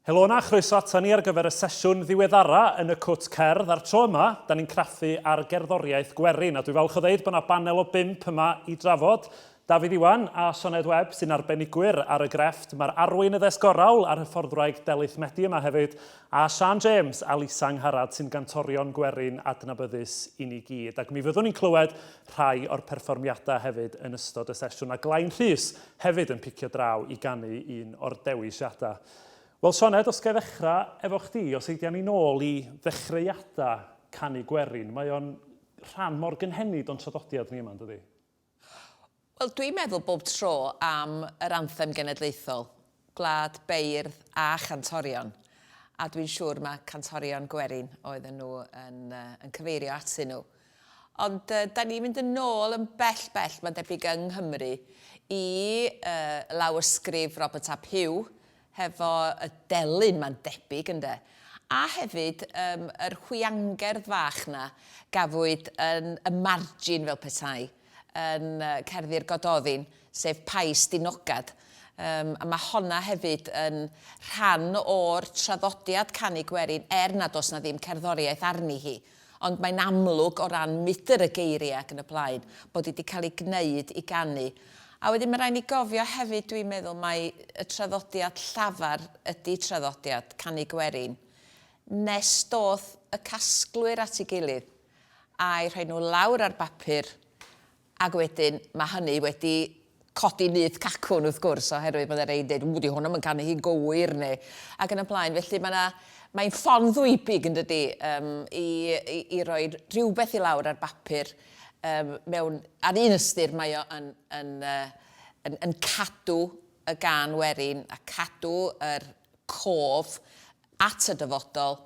Helo na, chroeso ata ni ar gyfer y sesiwn ddiweddara yn y Cwt Cerdd. A'r tro yma, da ni'n craffu ar gerddoriaeth Gwerin. A dwi falch o ddeud bod yna panel o 5 yma i drafod. Dafydd Iwan a Sioned Webb sy'n arbenigwyr ar y grefft. Mae'r arwyn y ddesgorawl ar hyfforddwraig Delyth Medi yma hefyd. A Sian James a Angharad sy'n gantorion Gwerin adnabyddus i ni gyd. Ac mi fyddwn ni'n clywed rhai o'r perfformiadau hefyd yn ystod y sesiwn. A Glain Rhys hefyd yn picio draw i ganu un o'r dewisiadau. Wel, Sioned, os gael ddechrau efo chdi, os eidian ni nôl i ddechreuadau canu Gwerin, mae o'n rhan mor gynhenid o'n traddodiad ni yma, dydy? Wel, dwi'n meddwl bob tro am yr anthem genedlaethol, gwlad, beirdd a chantorion. A dwi'n siŵr mae cantorion Gwerin oedden nhw yn cyfeirio atyn nhw. Ond da ni'n mynd yn ôl yn bell, mae'n debyg yng Nghymru, i lawysgrif Robert ap Huw, hefo y delyn mae'n debyg, ynde. A hefyd, yr hwiangerdd fach na gafwyd yn y margin fel petai, yn cerddi'r Gododdin, sef Pais Dinogad. A mae honna hefyd yn rhan o'r traddodiad canu Gwerin, nad oes na ddim cerddoriaeth arni hi. Ond mae'n amlwg o ran midr y geiriau ac yn y blaen, bod wedi cael ei gwneud i ganu. A wedyn mae rhaid ni gofio hefyd, dwi'n meddwl, mae y traddodiad llafar ydy traddodiad canu Gwerin. Nes doth y casglwyr at ei gilydd a'i rhoi nhw lawr ar bapur, ac wedyn mae hynny wedi codi nyth cacwn wrth gwrs, oherwydd mae'n rhaid dweud, wdi hwnna mae'n canu hi gywir neu, ac yn y blaen. Felly mae'n ffon ddwybig yn dydi i roi rhywbeth i lawr ar bapur, ar un ystyr mae o yn cadw y gan Werin a cadw yr cof at y dyfodol,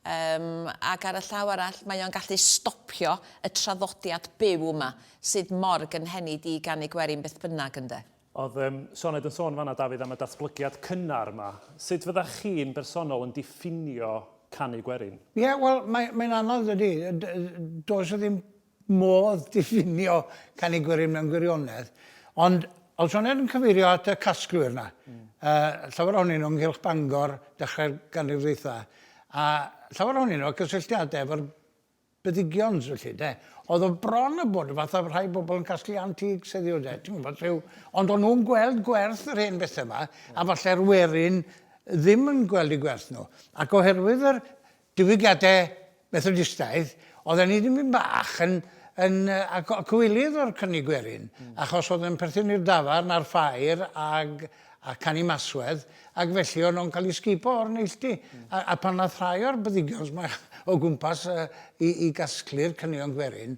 ac ar y llaw arall mae o'n gallu stopio y traddodiad byw yma sydd mor gynhenid i ganu Gwerin beth bynnag ynde. Oedd Sioned yn sôn fanna, Dafydd, am y datblygiad cynnar yma. Sut fyddach chi'n bersonol yn diffinio canu Gwerin? Ie, wel, mae'n anodd ydy. Does o ddim modd diffinio canu Gwerin mewn gwirionedd. Ond, oedd Sioned yn cyfeirio at y casglwyr yna. Llawer ohonyn nhw'n ynghylch Bangor, dechrau'r ganrif ddwytha. A llawer ohonyn nhw cysylltiadau efo'r byddigions, felly, de. Oedd o bron y bod, fatha rhai bobl yn casglu antig seddiw, de. Ond o'n nhw'n gweld gwerth yr hen bethau yma, a falle'r Werin ddim yn gweld eu gwerth nhw. Ac oherwydd yr diwygiadau methodistaidd, oedden ni ddim yn bach yn cywilydd o'r canu Gwerin, achos oedd yn perthyn i'r dafar na'r ffair a canu maswedd, ac felly o'n nhw'n cael ei sgipo o'r neilltu. A pan nath rhai o'r byddigions o gwmpas i gasglu'r canu'n Gwerin,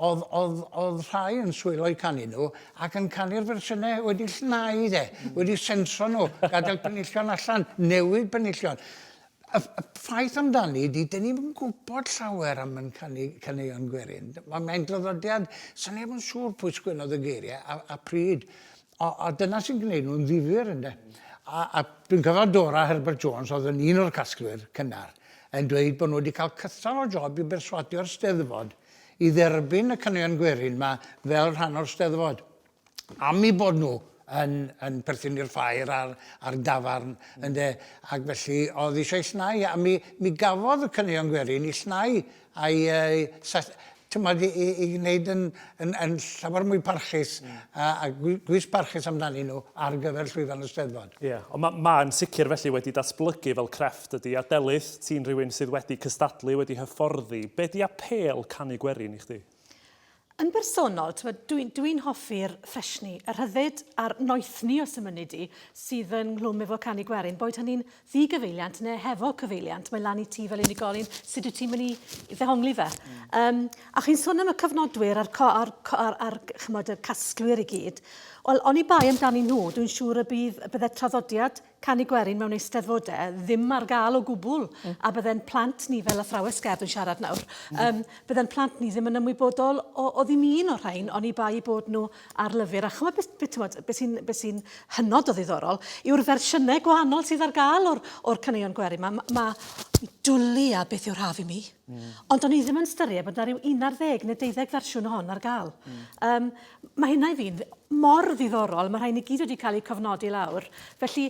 oedd rhai yn swylo i canu nhw ac yn canu'r fersiynau wedi llnau, wedi sensro nhw, gadael penillion allan, newid penillion. Y ffaith amdani ydy, dyn ni'n gwybod llawer am yn canu'n Gwerin. Mae'n draddodiad, sa'n neb yn siŵr pwy sgwennodd y geiriau a pryd. A dyna sy'n gwneud nhw'n ddifyr, ynddo. A dwi'n cyfal Dora Herbert Jones, oedd yn un o'r casglwyr cynnar, yn dweud bod nhw wedi cael cythal o job i berswadio'r Steddfod i dderbyn y canu'n Gwerin yma fel rhan o'r Steddfod. Am i bod nhw yn perthyn i'r ffair a'r dafarn, ac felly oedd eisiau llnau, a mi gafodd y canu'n Gwerin i llnau i wneud yn llawer mwy parchus a gwys parchus amdani nhw ar gyfer llwyfan y Steddfod. Ie, ond mae'n sicr felly wedi datblygu fel crefft ydy, a Delyth, ti'n rhywun sydd wedi cystadlu, wedi hyfforddi. Be di apêl canu Gwerin i chdi? Yn bersonol, dwi'n hoffi'r ffresni, yr hyddid a'r noethni o symud i sydd yn glwm efo canu Gwerin, boed hynny'n ddigyfeiliant neu hefo cyfeiliant, mae lan i ti fel unigolyn, sut wyt ti'n mynd i ddehongli fe. A chi'n sôn am y cyfnodwyr a'r casglwyr i gyd, wel, o'n i bai amdani nhw, dwi'n siŵr y bydde traddodiad canu Gwerin mewn eisteddfodau ddim ar gael o gwbl, a bydde'n plant ni fel athrawes gerdd yn siarad nawr, bydde'n plant ni ddim yn ymwybodol o ddim un o'r rhain, o'n i bai bod nhw ar lyfr. A chymod beth sy'n hynod o ddiddorol, yw'r fersiynau gwahanol sydd ar gael o'r canu'n Gwerin. Mae dwlu a beth yw'r haf i mi. Ond o'n i ddim yn styried bod yna rhyw 11 neu 12 fersiwn o hon ar gael. Mae hynna i fi, mor ddiddorol, mae rhain i gyd wedi cael eu cofnodi lawr. Felly,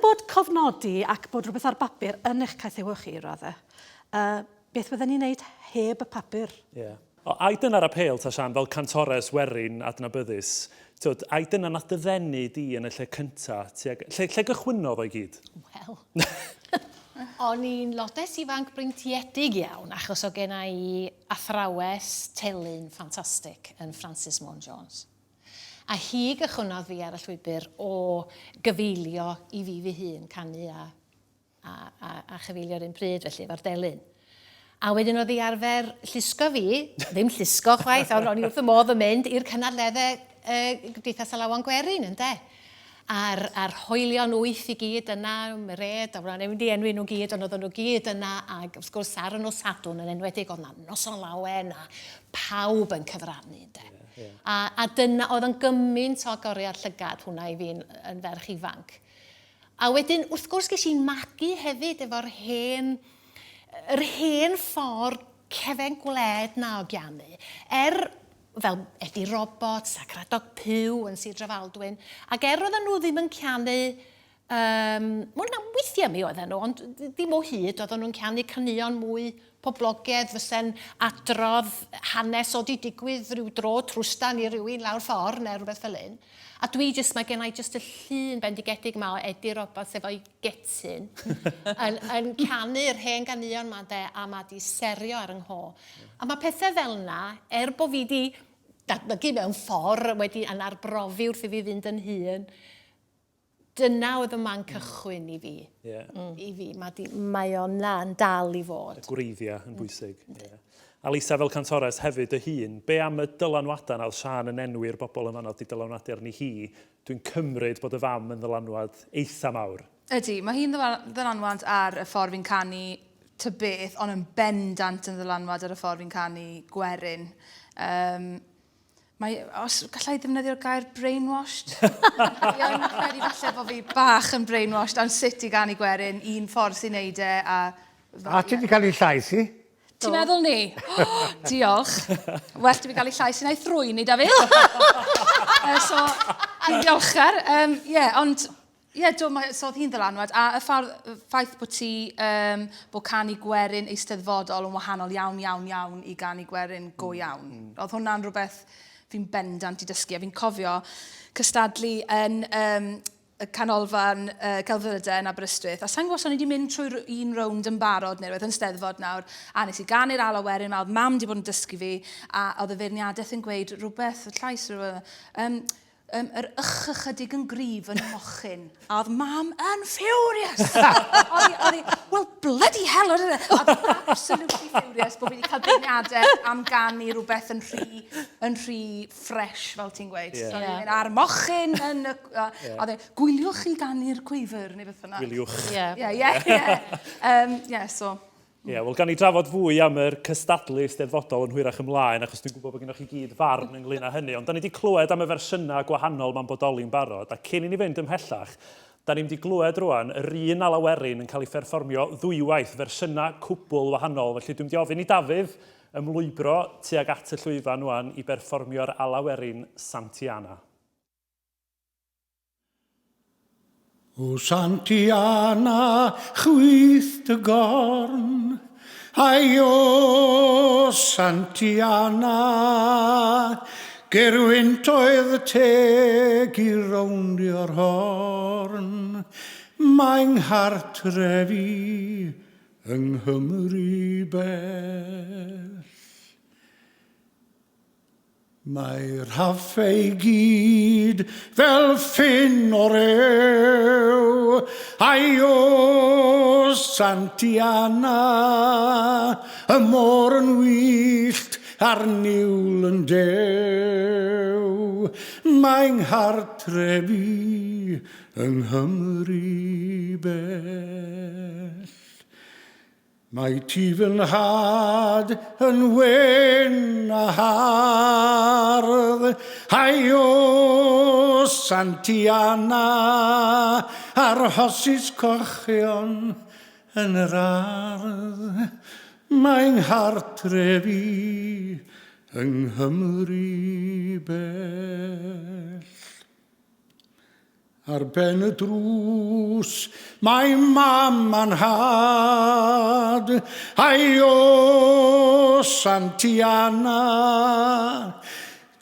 bod cofnodi ac bod rhywbeth ar bapur yn eich caethewch chi, radde, beth byddwn ni'n neud heb y papur? Ai dyna'r apel, ta Sian, fel cantores werin adnabyddus, ai dyna na dyddenu di yn y lle cyntaf, lle gychwynodd o'i gyd? Wel, o'n i'n lodes ifanc breintiedig iawn, achos o genna i athrawes telyn ffantastig yn Francis Môn Jones. A hi gychwynnodd fi ar y llwybr o gyfeilio i fi hun canu a chyfeilio ar un pryd felly, efo'r delyn. A wedyn oedd hi arfer llusgo fi, ddim llusgo chwaith, ond o'n i wrth y modd yn mynd i'r cynadleddau Gymdeithas Alawan Gwerin, ynde? A'r hoelion 8 i gyd yna, myred, a wna'n mynd i enwi nhw gyd, ond oedden nhw gyd yna, ac wrth gwrs ar y nos Sadwrn yn enwedig, oedd yna noson lawen, a pawb yn cyfrannu, ynde? A dyna, oedd yn gymaint o goriad llygad hwnna i fi'n yn ferch ifanc. A wedyn, wrth gwrs ges i'n magu hefyd efo'r hen ffordd cefen gwled na o gianu. Fel Eddie Roberts a Cradog Pugh yn Sir Drefaldwyn. Ac oedden nhw ddim yn canu, mwyn weithiau mi oedden nhw, ond ddim o hyd, oedden nhw'n canu caneuon mwy poblogaidd fysa'n adrodd hanes o di digwydd rhyw dro trwstan i rywun lawr ffordd neu rhywbeth fel un. A mae gennau just y llun bendigedig yma o Eddie Roberts efo'i getyn yn canu'r hen ganeuon yma de, a mae di serio ar yngho. A mae pethau fel yna, bod fi di datblygu mewn ffordd wedi yn arbrofi wrth i fi fynd yn hun, dyna oedd y man cychwyn i fi. I fi, mae o'n na'n dal i fod. Y gwreiddiau yn bwysig. A Lisa, fel cantores hefyd y hun, be am y dylanwadau na oedd Sian yn enwi'r bobl yma oedd i dylanwadu arni hi, dwi'n cymryd bod y fam yn ddylanwad eitha mawr. Ydy, mae hi'n ddylanwad ar y ffordd fi'n canu beth, ond yn bendant yn ddylanwad ar y ffordd fi'n canu Gwerin. Os gallai ddefnyddio'r gair brainwashed? Ia'n credu falle bod fi bach yn brainwashed, ond sut i ganu Gwerin, un ffordd sy'n neud e. A ti wedi cael ei llais i? Ti'n meddwl ni? Diolch. Well, ti wedi cael ei llais i'n ei thrwy ni, Dafydd. So, diolchgar. Ond, so oedd hi'n ddylanwad. A y ffaith bod ti, bod canu Gwerin eisteddfodol yn wahanol iawn i ganu Gwerin go iawn. Oedd hwnna'n rhywbeth fi'n bendant i dysgu. A fi'n cofio cystadlu yn y canolfan Celfyddydau yn Aberystwyth. A sa'n gwybod, o'n i wedi mynd trwy'r un rownd yn barod, neu roedd yn steddfod nawr, a nes i ganu'r ala werin, a oedd mam wedi bod yn dysgu fi, a oedd y feirniadaeth yn gweud rhywbeth, y llais rhywbeth, yr ychydig yn grif yn y mochyn. A oedd mam yn furious. Oedd hi, well, bloody hell, oedd hi absolutely furious bod fi wedi cael beirniadau am ganu rhywbeth yn rhy fresh, fel ti'n gweud. So, oedd hi'n ar mochyn, oedd hi, gwyliwch chi ganu'r gwyfr, neu beth yna. Gwyliwch. So... Wel, gan i drafod fwy am yr cystadlu eisteddfodol yn hwyrach ymlaen, achos dwi'n gwybod bod gennych chi gyd farn ynglyn â hynny, ond da ni wedi clywed am y fersiynau gwahanol ma'n bodoli'n barod, a cyn i ni fynd ymhellach, da ni wedi clywed rwan yr un ala werin yn cael ei pherfformio ddwywaith, fersiynau cwbl wahanol, felly dwi'n mynd i ofyn i Dafydd ymlwybro tuag at y llwyfan rwan i berfformio'r ala werin Santiana. O Santiana, chwyth dy gorn, ai o Santiana, gerwynt oedd y teg i rowndio'r horn, mae'n nghartrefi yng Nghymru bell. Mae'r haffau gyd fel ffyn o rew, ai o Santiana, y môr yn wyllt a'r niwl yn dew. Mae'n nghartrefi yng Nghymru bell. Mae ti fy nhad yn wen a hardd, ai o Santiana, ar hosis cochion yn yr ardd. Mae'n nghartrefi yng Nghymru bell. Ar ben y drws mae mam a'n had. Ai o Santiana,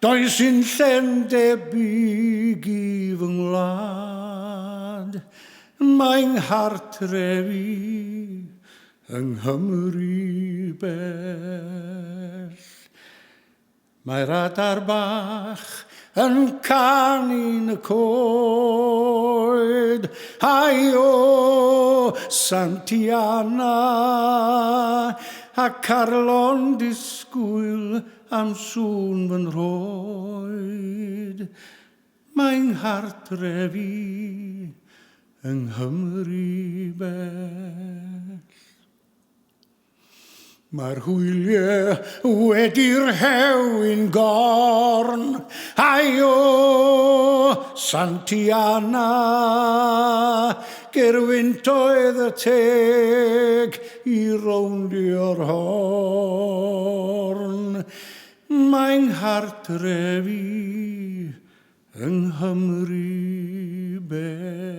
does un llen debyg i fy ngwlad. Mae'n hartref i yng Nghymru bell. Mae'r adar bach yn canu'n y coed. Ai o Santiana, a Carlon disgwyl am sŵn fy nroed. Mae'n hartref i yng Nghymru bell. Mae'r hwyliau wedi'r hewyn gorn. Ai o Santiana, gerwyntoedd y teg i rowndio'r horn. Mae'n hartref i yng Nghymru bell.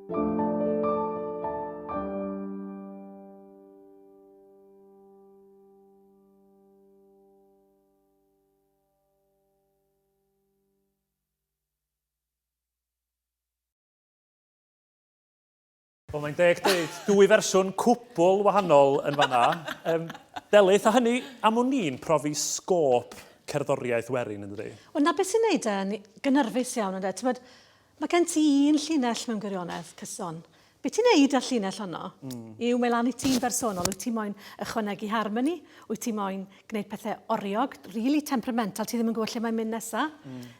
Wel, mae'n deg dweud dwy fersiwn cwbl wahanol yn fanna. Delyth, a hynny, am o'n ni'n profi sgôp cerddoriaeth Gwerin yn dydi? Wel, na beth sy'n neud e'n gynyrfus iawn yna. Mae gen ti un llinell mewn gwirionedd, cyson. Be ti'n neud â'r llinell honno? Yw mae lan i ti'n bersonol, wyt ti moyn ychwanegu harmony, wyt ti moyn gwneud pethau oriog, really temperamental, ti ddim yn gwybod lle mae'n mynd nesaf,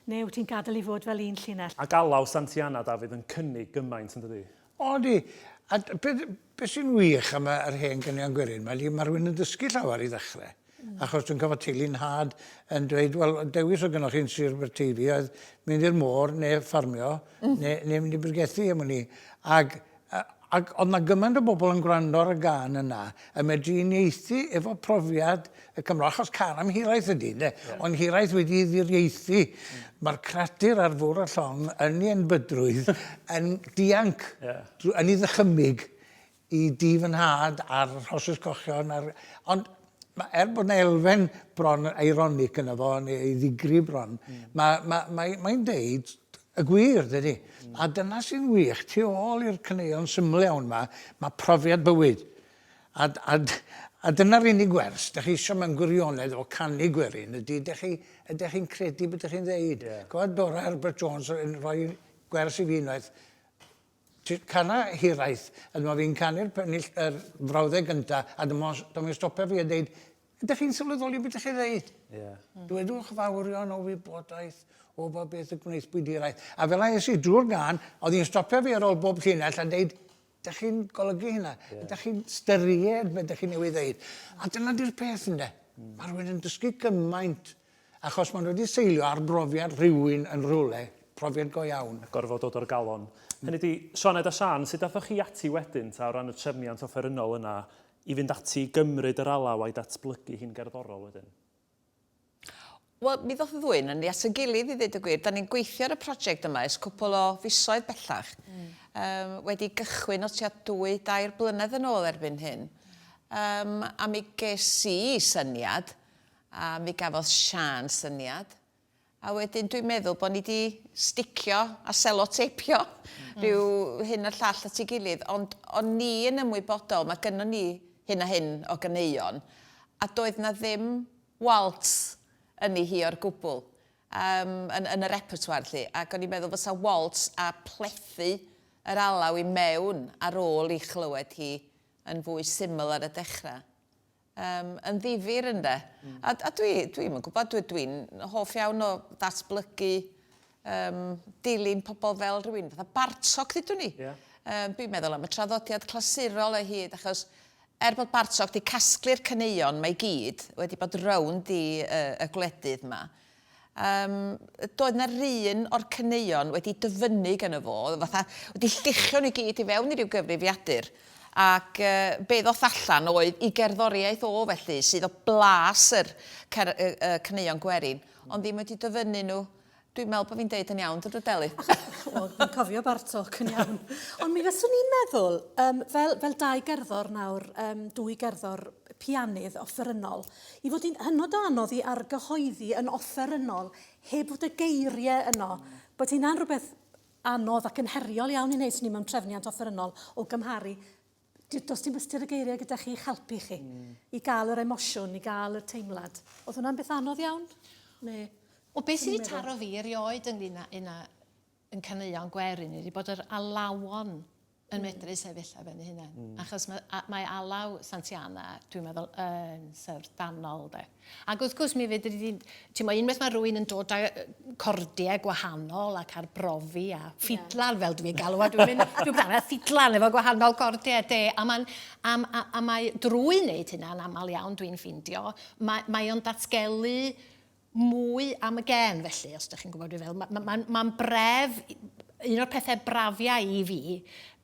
neu wyt ti'n gadael i fod fel un llinell? A galaw Santiana, Dafydd, yn cynnig gymaint yn dydi? O, di. A beth sy'n wych am yr hen gynion Gwerin, mae rhywun yn dysgu llawer i ddechrau. Achos dwi'n cofio teulu'n had yn dweud, wel, dewis o gynnwch chi'n Sir Berteifi oedd mynd i'r môr neu ffarmio, neu mynd i byrgethu am hynny. Ac oedd na gymaint o bobl yn gwrando ar y gan yna, a medru uniaethu efo profiad y Cymro, achos car am Hiraeth ydy, ond Hiraeth wedi ddirieithu. Mae'r cradur ar fwr a llong yn ei enbydrwydd yn dianc, yn ei ddychymig i difynhad ar rhosys cochion. Ond bod yna elfen bron ironic yna fo, neu ei ddigri bron, mae'n deud y gwir, dydy. A dyna sy'n wych, tu ôl i'r caneuon syml iawn yma, mae profiad bywyd. A dyna'r unig gwers, ydych chi eisiau mewn gwirionedd o canu Gwerin, ydych chi'n credu beth ydych chi'n dweud. Gwyd Dora Herbert Jones yn rhoi gwers i fi unwaith, cana Hiraeth, a dyma fi'n canu'r frawddau gyntaf, a dyma'n stopio fi a dweud, ydych chi'n sylweddoli beth ydych chi'n dweud? Dwedwch fawrion o wybodaeth, o beth y gwneithbwyd Hiraeth. A fel ais i drwy'r gan, oedd hi'n stopio fi ar ôl bob llinell a dweud, ydych chi'n golygu hynna? Ydych chi'n styried beth ydych chi'n newydd dweud? A dyna di'r peth ynddo. Mae rhywun yn dysgu gymaint, achos maen nhw wedi seilio ar brofiad rhywun yn rhywle, profiad go iawn. Gorfod dod o'r galon. Hynny di, Sioned a Sian, sut dathoch chi ati wedyn ta o ran y trefniant offerynnol yna i fynd ati gymryd yr alaw a'i datblygu hi'n gerddorol wedyn? Wel, mi ddoth y ddwy'n yn at y gilydd i ddweud y gwir. Da ni'n gweithio ar y prosiect yma ys cwpl o fisoedd bellach. Wedi gychwyn o tua 2-3 blynedd yn ôl erbyn hyn. A mi ges i syniad, a mi gafodd Sian syniad. A wedyn dwi'n meddwl bod ni wedi sticio a seloteipio rhyw hyn a'r llall at ei gilydd. Ond o'n ni yn ymwybodol, mae gynnon ni hyn a hyn o ganeuon. A doedd na ddim waltz yn ei hi o'r gwbl yn y repertoire lle. Ac o'n i'n meddwl fysa waltz a plethu yr alaw i mewn ar ôl i chlywed hi yn fwy syml ar y dechrau. Yn ddifur ynde. A dwi'n gwybod, dwi'n hoff iawn o datblygu dilyn pobl fel rhywun. Fatha Bartok ddydw ni. Dwi'n meddwl am y traddodiad clasurol o hyd, achos bod Bartok wedi casglu'r caneuon mae gyd, wedi bod rownd i y gwledydd yma, doedd na un o'r caneuon wedi dyfynnu gan y fo, wedi lluchio nhw gyd i fewn i ryw gyfrifiadur. Ac be ddoth allan oedd i gerddoriaeth o felly, sydd o blas yr caneuon Gwerin, ond ddim wedi dyfynnu nhw. Dwi'n meddwl bod fi'n deud yn iawn, dydw Delyth. Wel, dwi'n cofio Bartok yn iawn. Ond mi fyswn i'n meddwl, fel dau gerddor nawr, dwy gerddor pianydd offerynnol, i fod hi'n hynod o anodd i argyhoeddi yn offerynnol heb fod y geiriau yno. Bod hi'n rhywbeth anodd ac yn heriol iawn i wneud ni mewn trefniant offerynnol o gymharu. Does dim ystyr y geiriau gyda chi helpu chi i gael yr emosiwn, i gael y teimlad. Oedd hwnna'n beth anodd iawn? Neu... O beth sydd wedi taro fi erioed ynglyn yn caneuon Gwerin ydy bod yr alawon yn medru sefyll ar ben ei hunain. Achos mae alaw Santiana, dwi'n meddwl, yn syrdanol. Ac wrth gwrs mi fyd wedi... Unwaith mae rhywun yn dod â cordiau gwahanol ac arbrofi a ffidlan fel dwi'n galw. Dwi'n meddwl ffidlan efo gwahanol cordiau. A mae drwy wneud hynna'n aml iawn dwi'n ffindio. Mae o'n datgelu mwy am y gen, felly, os ydych chi'n gwybod dwi'n fel. Mae'n bref, un o'r pethau brafiau i fi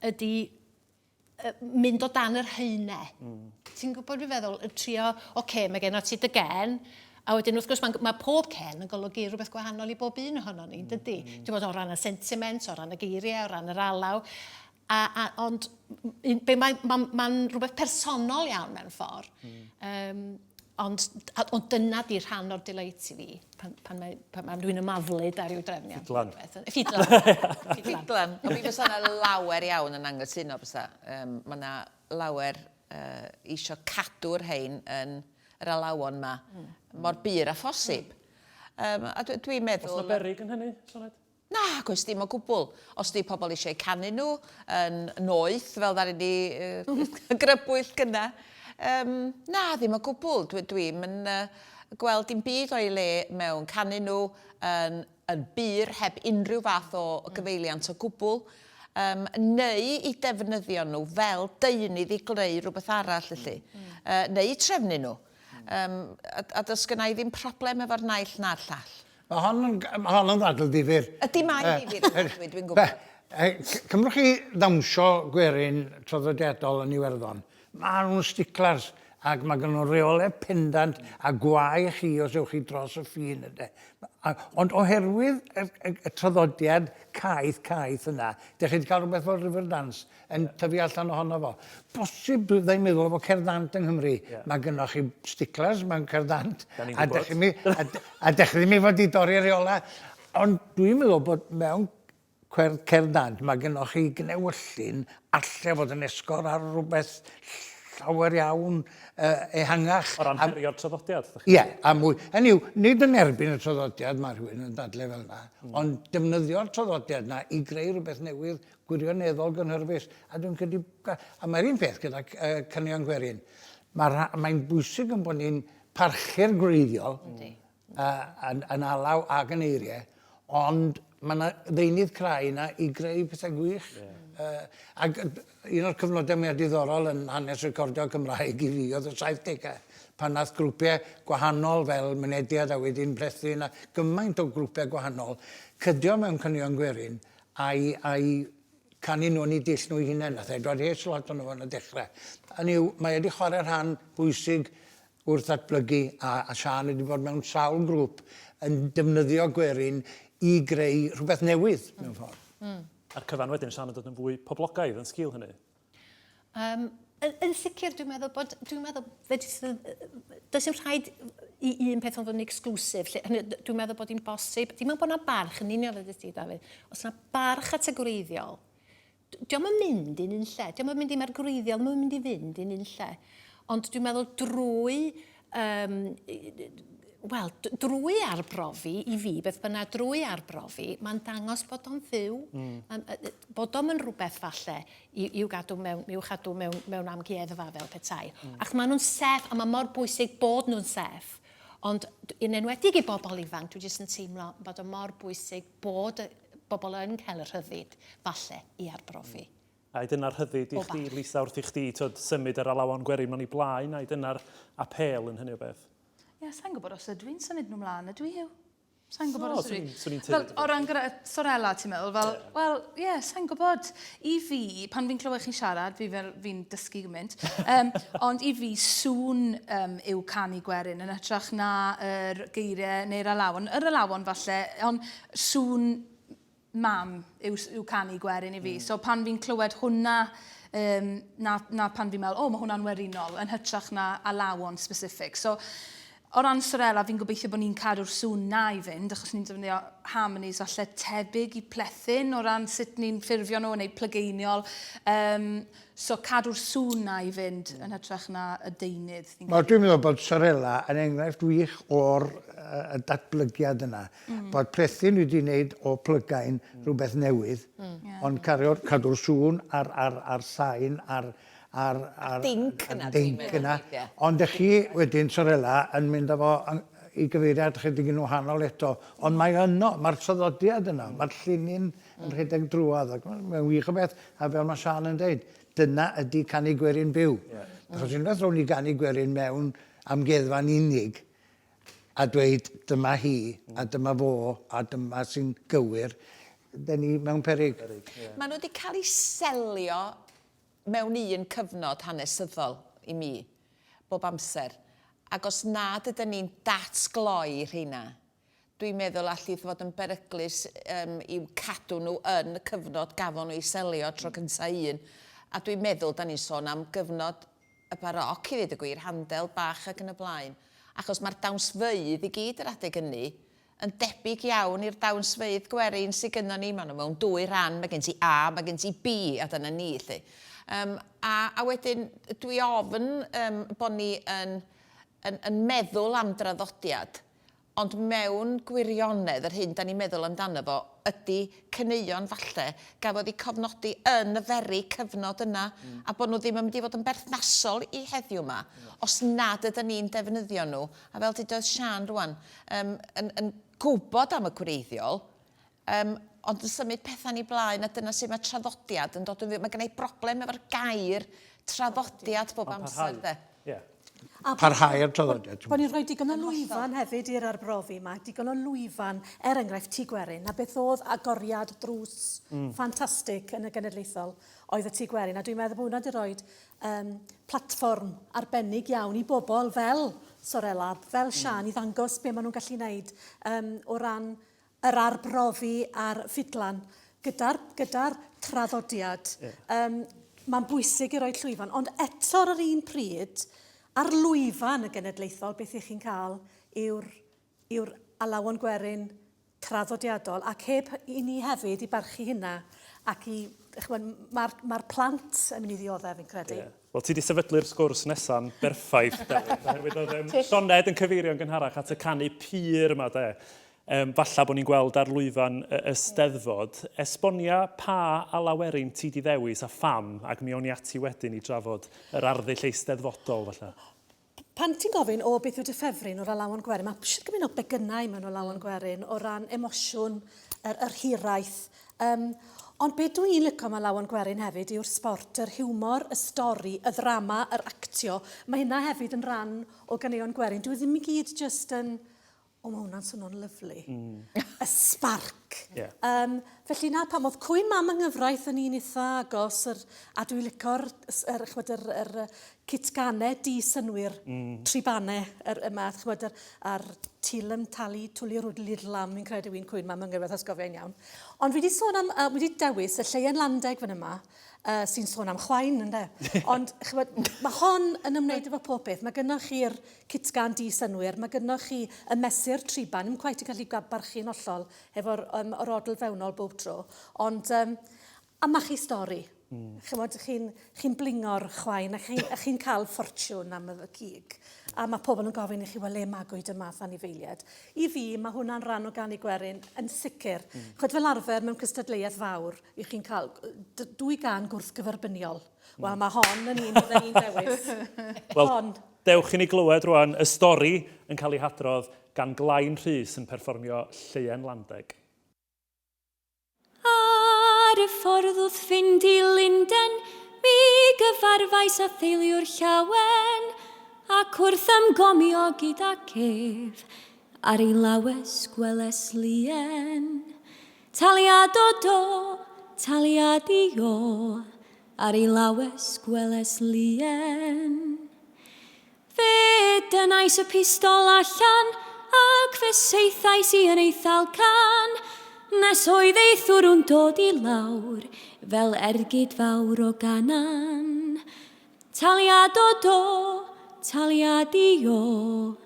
ydy mynd o dan yr haenau. Ti'n gwybod dwi'n feddwl, trio, mae gen o ti dy gen, a wedyn wrth gwrs mae pob gen yn golygu rhywbeth gwahanol i bob un ohono ni, dydy? Ti'n bod o ran y sentiment, o ran y geiriau, o ran yr alaw. Ond mae'n rhywbeth personol iawn mewn ffordd. Ond dyna di rhan o'r delight i fi, pan dwi'n ymaflyd ar i'w drefniad. Ffidlan. O mi fysa yna lawer iawn yn anghytuno bysa. Mae yna lawer isio cadw'r hein yn yr alawon yma mor byr a phosib. A dwi'n meddwl... Os na berig yn hynny, Sioned? Na, gos dim o gwbl. Os di pobl eisiau canu nhw yn noeth, fel ddari ni grybwyll gyna. Na, ddim o gwbl. Dwi'n gweld dim byd o'i le mewn canu nhw yn byr heb unrhyw fath o gyfeiliant o gwbl. Neu i defnyddio nhw fel deunydd i greu rhywbeth arall, neu trefnu nhw. A does gynnau ddim problem efo'r naill na'r llall. Mae hon yn ddadl ddifyr. Ydy mae'n ddifyr, dwi'n gwybod. Cymrwch chi ddawnsio Gwerin traddodiadol yn Iwerddon. Mae nhw'n sticlars ac mae gen nhw reolau pendant a gwae chi os ewch chi dros y ffin. Ond oherwydd y traddodiad caeth yna, ydych chi wedi cael rhywbeth fel Riverdance yn tyfu allan ohono fo. Bosib byddai'n meddwl efo cerddant yng Nghymru. Mae gennych chi sticlars mewn cerddant a dechrau mi fod i dorri reolau. Ond dwi'n meddwl bod mewn cerddant mae gennych chi gnewyllun allai fod yn esgor ar rhywbeth llawer iawn ehangach. O ran herio'r traddodiad? Ie, a mwy. Hynny yw, nid yn erbyn y traddodiad mae rhywun yn dadle fel yna, ond defnyddio'r traddodiad yna i greu rhywbeth newydd gwirioneddol gynhyrfus. A dwi'n credu... A mae'r un peth gyda Canion Gwerin. Mae'n bwysig yn bod ni'n parchu'r gwreiddiol yn alaw ag yn eiriau, ond mae yna ddeunydd crau yna i greu pethau gwych. Ac un o'r cyfnodau mwyaf diddorol yn hanes recordio Cymraeg i fi oedd y 70au, pan nath grwpiau gwahanol fel Mynediad a wedyn plethu yna, gymaint o grwpiau gwahanol, cydio mewn Canion Gwerin a'i canu nhw'n i dill nhw i hunain. Nath Edward H. lot o'n nhw yn y dechrau. Mae wedi chwarae rhan bwysig wrth datblygu a Sian wedi bod mewn sawl grŵp yn defnyddio Gwerin i greu rhywbeth newydd mewn ffordd. A'r cyfan wedyn, Sian, yn dod yn fwy poblogaidd yn sgil hynny? Yn sicr, dwi'n meddwl bod... Does dim rhaid i un peth ond yn exclusif. Dwi'n meddwl bod hi'n bosib. Dim ond bod yna barch yn union ydy ti, Dafydd. Os yna barch at y gwreiddiol, diolch yn mynd i'n un lle. Diolch yn mynd i'n gwreiddiol, mae'n mynd i fynd i'n un lle. Ond dwi'n meddwl drwy arbrofi i fi, beth bynnag drwy arbrofi, mae'n dangos bod o'n fyw, bod o'n rhywbeth falle i'w gadw mewn amgueddfa fel petai. Ac maen nhw'n sef, a mae mor bwysig bod nhw'n sef. Ond yn enwedig i bobl ifanc, dwi jyst yn teimlo bod o'n mor bwysig bod bobl yn cael y rhyddid falle i arbrofi. A dyna'r rhyddid i chdi, Lisa, wrth i chdi symud yr alawon Gwerin mewn i blaen, a dyna'r apel yn hynny o beth. Ie, sa'n gwybod os ydw i'n symud nhw mlaen, ydw i Huw? Sa'n gwybod os ydw i? Swn i'n Fel, o ran gyda Sorella, ti'n meddwl, wel, ie, sa'n gwybod. I fi, pan fi'n clywed chi'n siarad, fi'n dysgu gymaint, ond i fi sŵn yw canu Gwerin yn hytrach na yr geiriau neu'r alawon. Yr alawon falle, ond sŵn mam yw canu Gwerin i fi. So pan fi'n clywed hwnna, na pan fi'n meddwl, mae hwnna'n werinol, yn hytrach na alawon specific. So, o ran Sorella, fi'n gobeithio bod ni'n cadw'r sŵn na i fynd, achos ni'n defnyddio harmonies falle tebyg i plethin, o ran sut ni'n ffurfio nhw yn ei plygeiniol. So cadw'r sŵn na i fynd yn hytrach na y deunydd. Dwi'n meddwl bod Sorella yn enghraifft wych o'r datblygiad yna. Bod plethin wedi wneud o plygain rhywbeth newydd, ond cadw'r sŵn ar sain, ar dinc yna. Ond ych chi wedyn, Sorella, yn mynd efo i gyfeiriad chydig yn wahanol eto. Ond mae'r traddodiad yna, mae'r llunyn yn rhedeg drwodd. Mae'n wych o beth, a fel mae Sian yn dweud, dyna ydy canu Gwerin byw. Achos unwaith rown ni canu Gwerin mewn amgueddfa'n unig, a dweud dyma hi, a dyma fo, a dyma sy'n gywir, dyn ni mewn peryg. Maen nhw wedi cael eu selio mewn un cyfnod hanesyddol i mi, bob amser. Ac os nad ydyn ni'n datgloi rheina, dwi'n meddwl allith fod yn beryglus i'w cadw nhw yn y cyfnod gafon nhw i selio tro cyntaf un. A dwi'n meddwl, da ni'n sôn am gyfnod y baroc i ddweud y gwir, handel bach ac yn y blaen. Achos mae'r dawnsfeydd i gyd yr adeg ynni yn debyg iawn i'r dawnsfeydd Gwerin sydd gynno ni. Mae nhw mewn dwy ran, mae gen ti A, mae gen ti B, a dyna ni. A wedyn, dwi ofyn bod ni yn meddwl am draddodiad, ond mewn gwirionedd, yr hyn da ni'n meddwl amdano fo, ydy cyneuon falle gafodd eu cofnodi yn y feri cyfnod yna, a bod nhw ddim yn mynd i fod yn berthnasol i heddiw yma, os nad ydyn ni'n defnyddio nhw. A fel ti doedd Sian rwan, yn gwybod am y gwreiddiol, ond yn symud pethau ni blaen, a dyna sydd mae traddodiad yn dod yn fyw. Mae gen i broblem efo'r gair traddodiad bob amser, de. Parhau'r traddodiad. Bod ni'n rhoi digon o lwyfan hefyd i'r arbrofi yma, digon o lwyfan, enghraifft Tŷ Gwerin, a beth oedd agoriad drws ffantastig yn y genedlaethol oedd y Tŷ Gwerin. A dwi'n meddwl bod hwnna wedi rhoi platfform arbennig iawn i bobl fel Sorella, fel Sian, i ddangos be maen nhw'n gallu wneud o ran yr arbrofi a'r ffidlan gyda'r traddodiad. Mae'n bwysig i roi llwyfan, ond eto ar yr un pryd, ar lwyfan y genedlaethol, beth ych chi'n cael yw'r alawon Gwerin traddodiadol, ac heb i ni hefyd i barchu hynna, ac mae'r plant yn mynd i ddioddef, fi'n credu. Wel, ti wedi sefydlu'r sgwrs nesaf berffaith, oherwydd oedd Sioned yn cyfeirio'n gynharach at y canu pur yma, de. Falla bod ni'n gweld ar lwyfan y Steddfod, esbonia pa alawerin ti di ddewis a pham, ac mi o'n i ati wedyn i drafod yr arddull eisteddfodol, falla? Pan ti'n gofyn o beth yw dy ffefryn o'r alawon Gwerin, mae sydd gymaint o begynau mewn o alawon Gwerin o ran emosiwn, yr hiraeth. Ond beth dwi'n licio am alawon Gwerin hefyd yw'r sport, yr hiwmor, y stori, y ddrama, yr actio. Mae hynna hefyd yn rhan o ganeuon Gwerin. Dwi ddim i gyd just yn... mae hwnna'n swnio'n lyflu. Y sparc. Felly na, pam oedd cwyn mam yng nghyfraith yn un eitha agos, a dwi'n licio'r cytganau di-synwyr tribannau yma, a'r tilym tali twli rwdli'r lam, fi'n credu wy'n cwyn mam yng nghyfraith osgofiau'n iawn. Ond wedi dewis y Lleuen Landeg fan yma, sy'n sôn am chwain, ynddo. Ond mae hon yn ymwneud efo pob beth. Mae gennych chi'r cytgan di-synwyr, mae gennych chi y mesur triban, ddim cwaith yn cael ei barchu'n hollol efo'r odl fewnol bob tro. Ond, a mae chi stori. Chi'n blingo'r chwain, a chi'n cael ffortiwn am y cig. A mae pobl yn gofyn i chi, wel, le magwyd y math anifeiliad. I fi, mae hwnna'n rhan o ganu Gwerin yn sicr. Chod fel arfer mewn cystadleuaeth fawr, i chi'n cael 2 gan gwrthgyferbyniol. Wel, mae hon yn un bydden ni'n dewis. Wel, dewch i ni glywed rwan y stori yn cael ei hadrodd gan Glain Rhys yn perfformio Lleuen Landeg. Ar y ffordd wrth fynd i Lunden, mi gyfarfais a theulu'r Lleuen, ac wrth ymgomio gyda cef, ar ei lawes gweles Lleuen. Taliad o do, taliad i o, ar ei lawes gweles Lleuen. Fe dynais y pistol allan, ac fe seithais i yn ei thalcan, nes oedd eithwrwn dod i lawr, fel ergyd fawr o ganan. Taliad o do, taliad i o,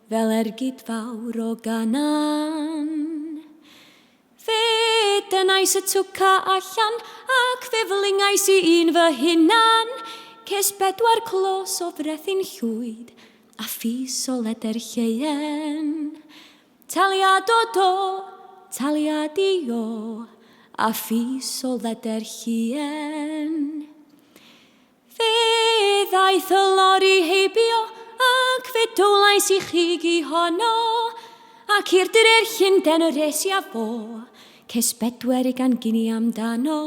fel ergyd fawr o ganan. Fe dynais y twca allan, ac fe flingais i un fy hunan, ces 4 clos o frethin llwyd, a ffis o leder Lleuen. Taliad o do, taliad i o, a ffis o leder Lleuen. Fe ddaeth y lori heibio, ac fe dwlais i chig i honno, ac i'r dyrer Llundain yr esi a fo, ces 4 gan gini amdano.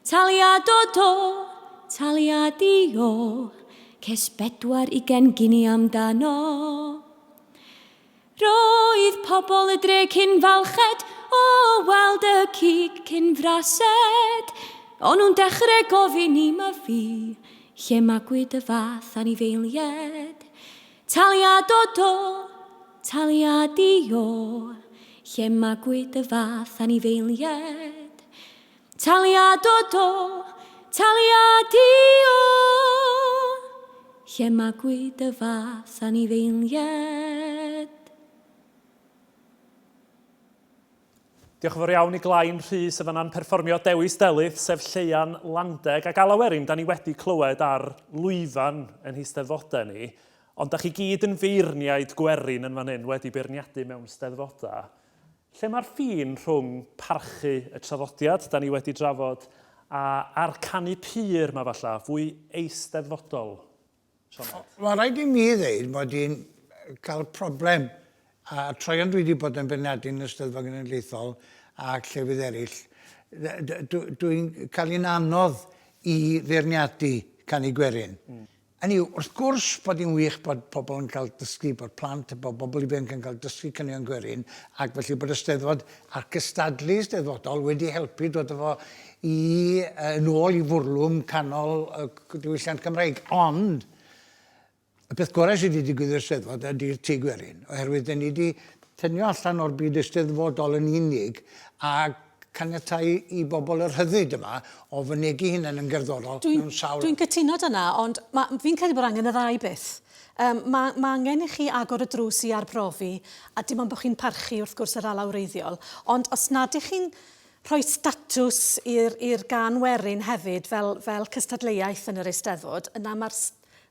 Taliad o do, taliad i o, ces 4 gan gini amdano. Roedd pobl y dre cyn falched o weld y cig cyn frased. O'n nhw'n dechrau gofyn i my fi, lle magwyd y fath anifeilied. Taliad o do, taliad i o, lle mae gwyd y fath anifeiliad. Taliad o do, taliad i o, lle mae gwyd y fath anifeiliad. Diolch yn fawr iawn i Glain Rhys y fanna'n perfformio dewis Delyth, sef Lleuen, Landeg ac Gwerin. Da ni wedi clywed ar lwyfan yn Eisteddfodau ni, ond da chi gyd yn feirniaid Gwerin yn fan hyn wedi beirniadu mewn steddfodau. Lle mae'r ffin rhwng parchu y traddodiad da ni wedi drafod a'r canu pur mae falla, fwy eisteddfodol? Mae rhaid i mi ddeud bod i'n cael problem. A troion dwi wedi bod yn beirniadu yn y Steddfod Genedlaethol ac llefydd eraill. Dwi'n cael un anodd i feirniadu canu Gwerin. Hynny yw, wrth gwrs bod hi'n wych bod pobl yn cael dysgu, bod plant a bobl ifanc yn cael dysgu caneuon Gwerin, ac felly bod y Steddfod a'r cystadlu steddfodol wedi helpu dod efo yn ôl i fwrlwm canol y diwylliant Cymraeg. Ond, y peth gorau sydd wedi digwydd i'r Steddfod ydy'r tŷ Gwerin, oherwydd ni wedi tenio allan o'r byd eisteddfodol yn unig a caniatáu i bobl yr rhyddid yma o fynegu hunain yn gerddorol mewn sawl... Dwi'n cytuno dyna, ond fi'n credu bod angen y ddau byth. Mae angen i chi agor y drws i arbrofi, a dim ond bod chi'n parchu wrth gwrs yr ala wreiddiol, ond os nad ych chi'n rhoi statws i'r gan Werin hefyd fel cystadleuaeth yn yr Eisteddfod, yna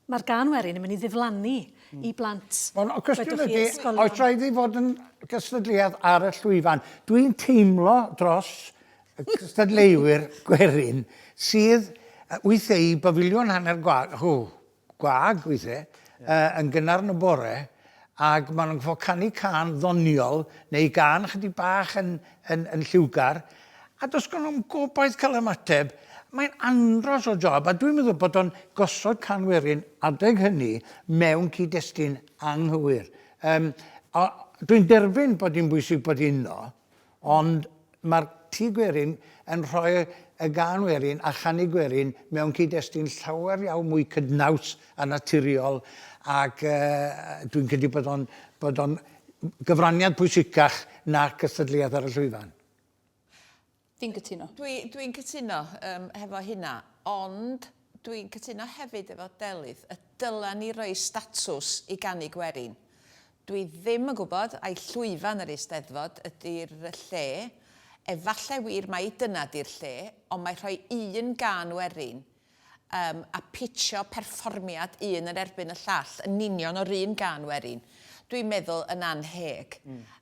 mae'r gan Werin yn mynd i ddiflannu i blant. Ond o cwestiwn ydy, oes rhaid i fod yn gystadleuaeth ar y llwyfan. Dwi'n teimlo dros y cystadleuwyr Gwerin sydd weithiau i bafiliwn hanner gwag weithiau, yn gynnar yn y bore, ac maen nhw'n fod canu can ddoniol neu gan chydig bach yn lliwgar, a dos gan nhw'n gobaith cael ymateb. Mae'n andros o job, a dwi'n meddwl bod o'n gosod can Werin adeg hynny mewn cyd-destun anghywir. Dwi'n derbyn bod hi'n bwysig bod hi'n no, ond mae'r tŷ Gwerin yn rhoi y gan Werin a chanu Gwerin mewn cyd-destun llawer iawn mwy cydnaws a naturiol, ac dwi'n credu bod o'n gyfraniad pwysicach na'r cystadleuaeth ar y llwyfan. Fi'n cytuno. Dwi'n cytuno hefo hynna, ond dwi'n cytuno hefyd efo Delyth, y dylan ni roi statws i ganu Gwerin. Dwi ddim yn gwybod ai llwyfan yr Eisteddfod ydy'r lle, efallai wir mai dyna di'r lle, ond mae rhoi un gan Werin a pitio perfformiad un yn erbyn y llall, yn union o'r un gan Werin. Dwi'n meddwl yn anheg.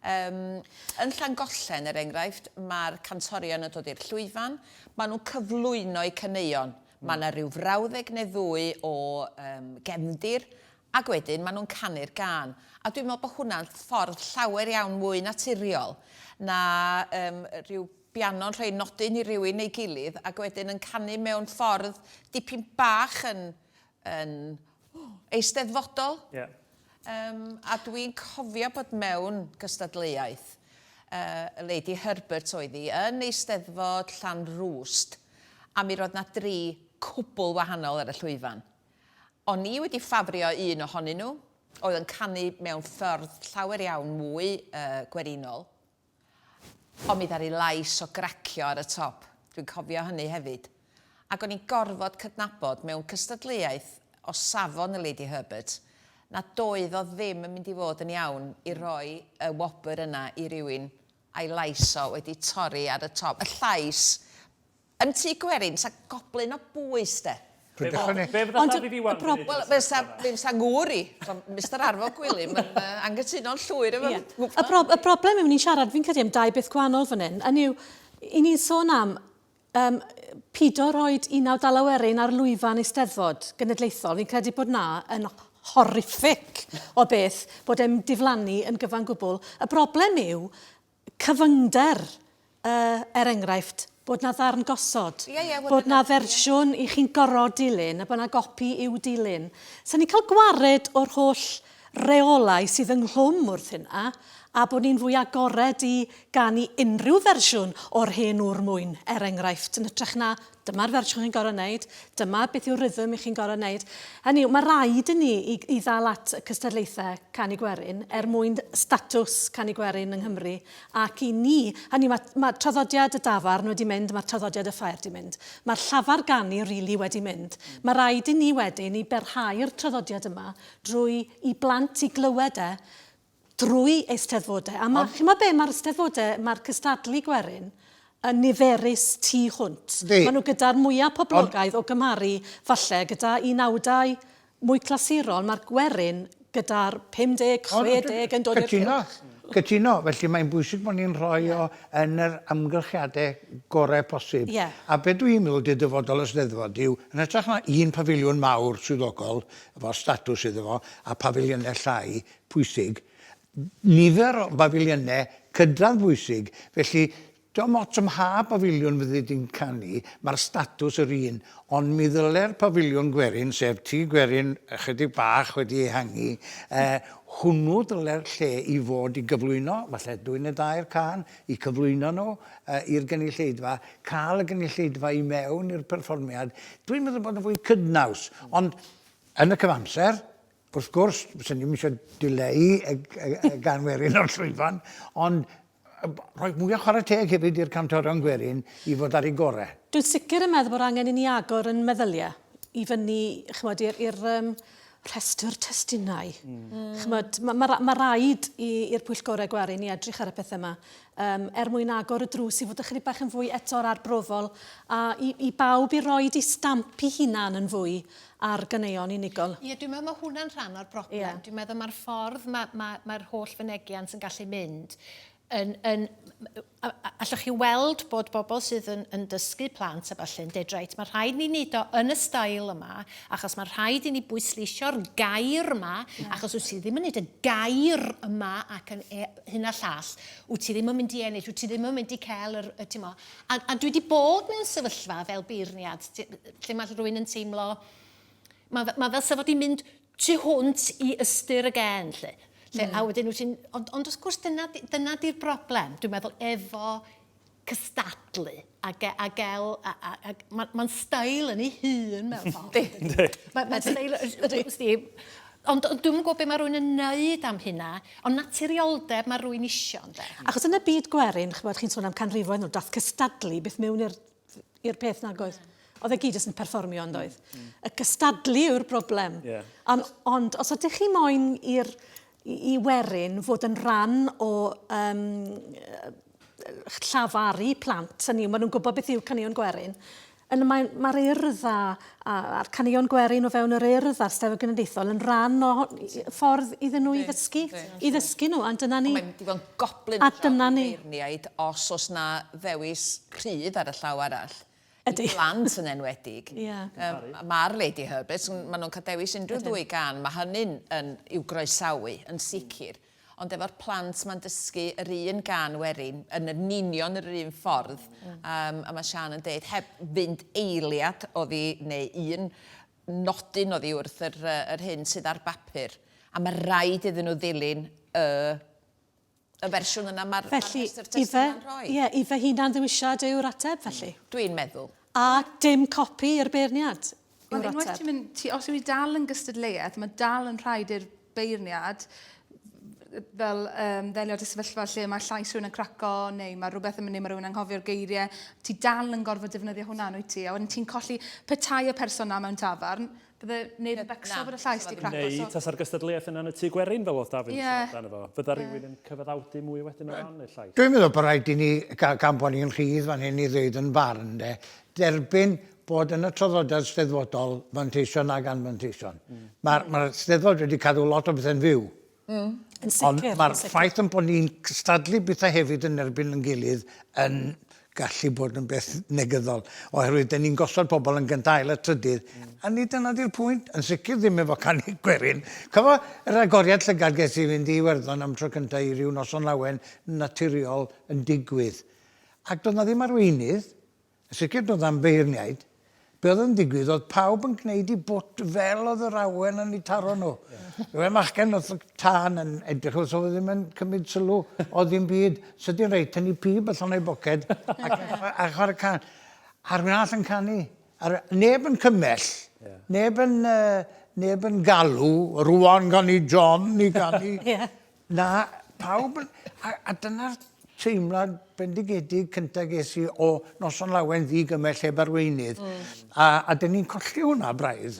Yn Llangollen, er enghraifft, mae'r cantorion yn dod i'r llwyfan, maen nhw'n cyflwyno eu caneuon. Mae yna rhyw 50 neu 2 o gefndir, ac wedyn maen nhw'n canu'r gan. A dwi'n meddwl bod hwnna'n ffordd llawer iawn mwy naturiol na rhyw biano'n rhoi nodyn i rywun neu gilydd, ac wedyn yn canu mewn ffordd dipyn bach yn eisteddfodol. Yeah. A dwi'n cofio bod mewn gystadleuaeth, Lady Herbert oedd hi, yn Eisteddfod Llanrwst, a mi roedd na 3 cwbl wahanol ar y llwyfan. O'n i wedi ffafrio un ohonyn nhw, oedd yn canu mewn ffordd llawer iawn mwy gwerinol, ond mi ddari lais o gracio ar y top. Dwi'n cofio hynny hefyd. Ac o'n i'n gorfod cydnabod mewn cystadleuaeth o safon y Lady Herbert, na doedd o ddim yn mynd i fod yn iawn i roi y wobr yna i rywun a'i lais o wedi torri ar y top. Y llais, yn tŷ Gwerin, sa goblin o bwys, de. Be fydda Dafydd Iwan? Wel, fe sa ngŵr i. Mr Arfo Gwilym yn anghytuno'n llwyr efo. Y broblem yw ni'n siarad, fi'n credu am 2 beth gwahanol fan hyn. Yn yw, i ni'n sôn am pido roed 19 Werin ar lwyfan Eisteddfod Genedlaethol. Fi'n credu bod na yn horrific o beth bod e'n diflannu yn gyfan gwbl. Y broblem yw cyfyngder, enghraifft, bod na ddarn gosod, bod na fersiwn i chi'n gorfod dilyn, a bod na gopi i'w dilyn. So ni'n cael gwared o'r holl reolau sydd ynghlwm wrth hynna, a bod ni'n fwy agored i ganu unrhyw fersiwn o'r hen o'r mwyn, enghraifft, yn ytrach na dyma'r fersiwn chi'n gorau wneud, dyma beth yw'r rhythm i chi'n gorau wneud. Hynny yw, mae rhaid i ni i ddal at y cystadlaethau canu Gwerin mwyn statws canu Gwerin yng Nghymru. Ac i ni, hynny mae traddodiad y dafarn wedi mynd, mae'r traddodiad y ffair wedi mynd. Mae'r llafar ganu rili wedi mynd. Mae rhaid i ni wedyn i berhau'r traddodiad yma drwy i blant i glywed drwy eisteddfodau. A mae'r eisteddfodau, mae'r cystadlu Gwerin yn niferus tu hwnt. Maen nhw gyda'r mwyaf poblogaidd o gymharu falle gyda 19 mwy clasurol. Mae'r Gwerin gyda'r 50, 60 yn dod i'r cylch. Cytuno, felly mae'n bwysig bod ni'n rhoi o yn yr amgylchiadau gorau posib. A beth dwi'n meddwl dy dyfodol Eisteddfod yw, yn ytrach na un pafiliwn mawr swyddogol, efo statws iddo fo, a pafiliynau llai pwysig, nifer o pafiliynau cydradd bwysig, felly Dim ots am ha pafiliwn fyddi di'n canu, mae'r statws yr un, ond mi ddylai'r pafiliwn Gwerin, sef tŷ Gwerin ychydig bach wedi ehangu, hwnnw dylai'r lle i fod i gyflwyno, falle 2 neu 2 can, i cyflwyno nhw i'r gynulleidfa, cael y gynulleidfa i mewn i'r perfformiad. Dwi'n meddwl bod yn fwy cydnaws, ond yn y cyfamser, wrth gwrs, sy'n ni'n eisiau dileu y gan Gwerin o'r llwyfan, ond rhoi mwy o chwarae teg hefyd i'r cantorion Gwerin i fod ar ei gorau. Dwi'n sicr yn meddwl bod angen i ni agor yn meddyliau i fyny i'r rhestr testunau. Mae rhaid i'r pwyllgorau Gwerin i edrych ar y pethau yma mwyn agor y drws i fod ychydig bach yn fwy eto'r arbrofol a i bawb i roed i stampu hunan yn fwy ar ganeuon unigol. Ie, dwi'n meddwl mae hwnna'n rhan o'r broblem. Dwi'n meddwl mae'r ffordd mae'r holl fynegiant yn gallu mynd allwch chi weld bod bobl sydd yn dysgu plant a falle'n dweud reit, mae rhaid ni wneud o yn y stael yma, achos mae rhaid i ni bwysleisio'r gair yma, achos wyt ti ddim yn wneud y gair yma ac yn hyn a llall, wyt ti ddim yn mynd i ennill, wyt ti ddim yn mynd i cael a dwi wedi bod mewn sefyllfa fel beirniad, lle mae rhywun yn teimlo, mae fel sefod i'n mynd tu hwnt i ystyr y gen, lle. A wedyn, ond wrth gwrs dyna di'r broblem, dwi'n meddwl, efo cystadlu a gael, mae'n stael yn ei hun mewn ffordd. Mae'n stael, ond dwi'n gwybod beth mae rhywun yn neud am hynna, ond naturioldeb mae rhywun isio. Achos yn y byd Gwerin, chi'n sôn am canrifoedd nhw, dath cystadlu beth mewn i'r peth nag oedd. Oedd e gyd yn perfformio ond oedd. Y cystadlu yw'r broblem. Ond os ydych chi moyn i Werin fod yn rhan o llafaru plant, hynny yw, maen nhw'n gwybod beth yw caneuon Gwerin, mae'r urdda a'r caneuon Gwerin o fewn yr urdda Steddfod Genedlaethol yn rhan o ffordd iddyn nhw i ddysgu nhw, a dyna ni. Mae'n di fod yn goblin o beirniaid os oes na ddewis cryf ar y llaw arall. I blant yn enwedig. Mae'r Lady Herberts, maen nhw'n cael dewis unrhyw 2 gan, mae hynny'n i'w groesawu, yn sicr. Ond efo'r plant mae'n dysgu yr un gan Werin, yn union yr un ffordd, a mae Sian yn dweud, heb fynd eiliad oddi, neu un nodyn oddi wrth yr hyn sydd ar bapur. A mae rhaid iddyn nhw ddilyn y fersiwn yna mae'r rhestr testun yn rhoi. Ie, i fe hunan ddewisiad yw'r ateb, felly. Dwi'n meddwl. A dim copi i'r beirniad yw'r ateb. Os yw'n dal yn gystadleuaeth, mae dal yn rhaid i'r beirniad fel ddelio dy sefyllfa lle mae llais rhywun yn craco neu mae rhywbeth yn mynd i mae rhywun yn anghofio'r geiriau, ti dal yn gorfod defnyddio hwnna wyt ti, a wedyn ti'n colli petai y person na mewn tafarn, bydde neb yn becso bod y llais di craco. Neu tasa'r gystadleuaeth yna yn y tŷ Gwerin fel oedd Dafydd dan efo. Bydda rhywun yn cyfaddawdu mwy wedyn o ran y llais. Dwi'n meddwl bod rhaid i ni, gan bod ni'n rhydd fan hyn i ddweud yn barn, derbyn bod yn y traddodiad steddfodol fanteision ag anfanteision. Mae'r steddfod wedi cadw lot o bethau'n fyw. Ond mae'r ffaith yn bod ni'n cystadlu bethau hefyd yn erbyn yn gilydd yn gallu bod yn beth negyddol. Oherwydd, da ni'n gosod pobl yn gyndael y trydydd. A ni dyna di'r pwynt, yn sicr ddim efo canu Gwerin. Cyfo yr agoriad llygad ges i fynd i Iwerddon am tro cyntaf i ryw noson lawen naturiol yn digwydd. Ac doedd na ddim arweinydd, yn sicr doedd am beirniaid, be oedd yn digwydd, oedd pawb yn gwneud i bwt fel oedd yr awen yn ei taro nhw. Fe machgen oedd y tân yn edrych, os oedd ddim yn cymryd sylw o ddim byd. So di'n reit, yn ei pib allan o'i boced, a chwarae can. A'r mynd all yn canu. Neb yn cymell, neb yn galw, rwan gan i John, ni gan i... Na, pawb yn... A dyna'r teimlad bendigedig cyntaf ges i o noson lawen ddigymell heb arweinydd. A dyn ni'n colli hwnna braidd,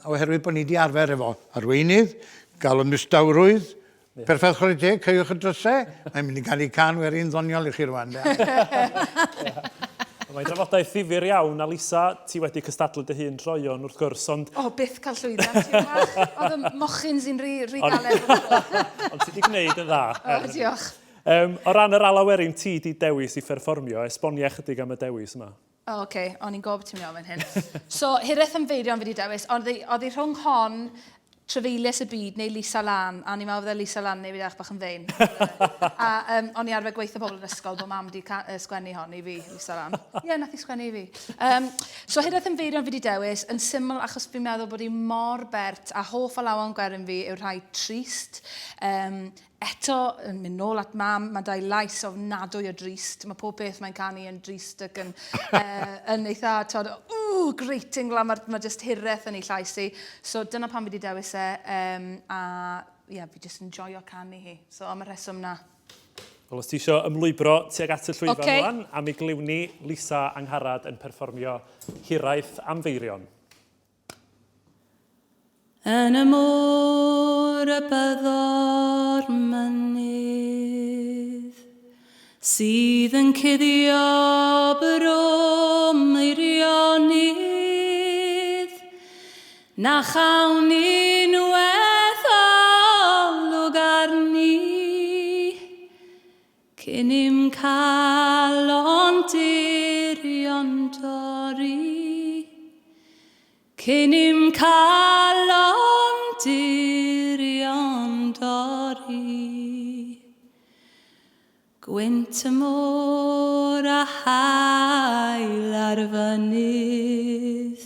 oherwydd bod ni wedi arfer efo arweinydd, gael y mistawrwydd, perffaith chwarae teg, ceiwch y drysau, mae'n mynd i gael ei can werin ddoniol i chi rwan. Mae'n drafodaeth ddifur iawn, a Lisa, ti wedi cystadlu dy hun troion wrth gwrs, ond... O, byth cael llwyddiant. Oedd y mochyn sy'n rhy galed. Ond ti wedi gwneud yn dda. O, diolch. O ran yr alawerin ti di dewis i pherfformio, esbonio chydig am y dewis yma. O, oce, o'n i'n gofod ti'n mynd ofyn hyn. So, Hiraeth am Feirion fi wedi dewis, ond oedd hi rhwng hon, Trefeilius y byd neu Lisa Lan, a ni'n meddwl Lisa Lan neu fi ddech bach yn fein. A o'n i arfer gweithio pobl yn ysgol bod mam wedi sgwennu hon i fi, Lisa Lan. Ie, nath i sgwennu i fi. So Hiraeth am Feirion fi wedi dewis, yn syml achos fi'n meddwl bod hi mor bert, a hoff o lawan Gwerin fi yw'r rhai trist. Eto, yn mynd nôl at mam, mae dau lais ofnadwy o drist. Mae pob beth mae'n canu yn drist ac yn eitha, tod, greiting, mae just Hiraeth yn ei llais i. So dyna pan fi wedi dewis e, a fi just yn joio canu hi. So am y rheswm na. Wel, os ti isio ymlwybro tuag at y llwyfan rwan, a mi gliwni Lisa Angharad yn perfformio Hiraeth am Feirion. Yn y môr y byddor mynydd sydd yn cuddio brom eirionydd na chawn ni'n weddol arni cyn i'm cael ond dirion dorri cyn i'm cael ond dirion dorri. Gwynt y môr a hael ar fynydd,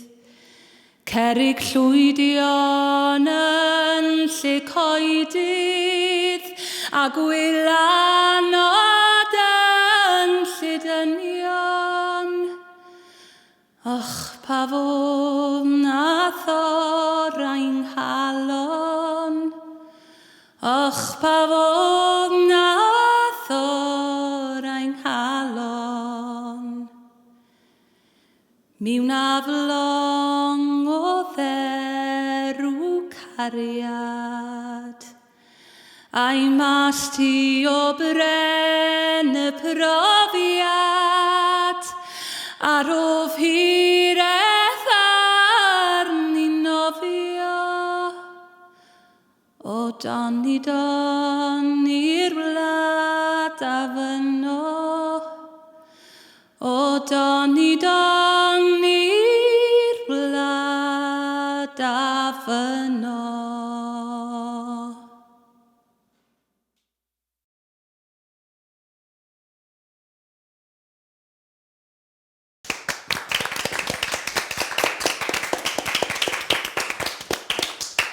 cerig llwydion yn lle coedydd, a gwylanod yn lle dynion. Och, pa fodd nath o'r Anghalon, och, pa fodd nath o'r Anghalon. Miwn aflong o dderw cariad, a'i masti o bren y profiad, ar of Hiraeth arni nofio, o don i'r wlad a fyno, o don i'r wlad a fyno.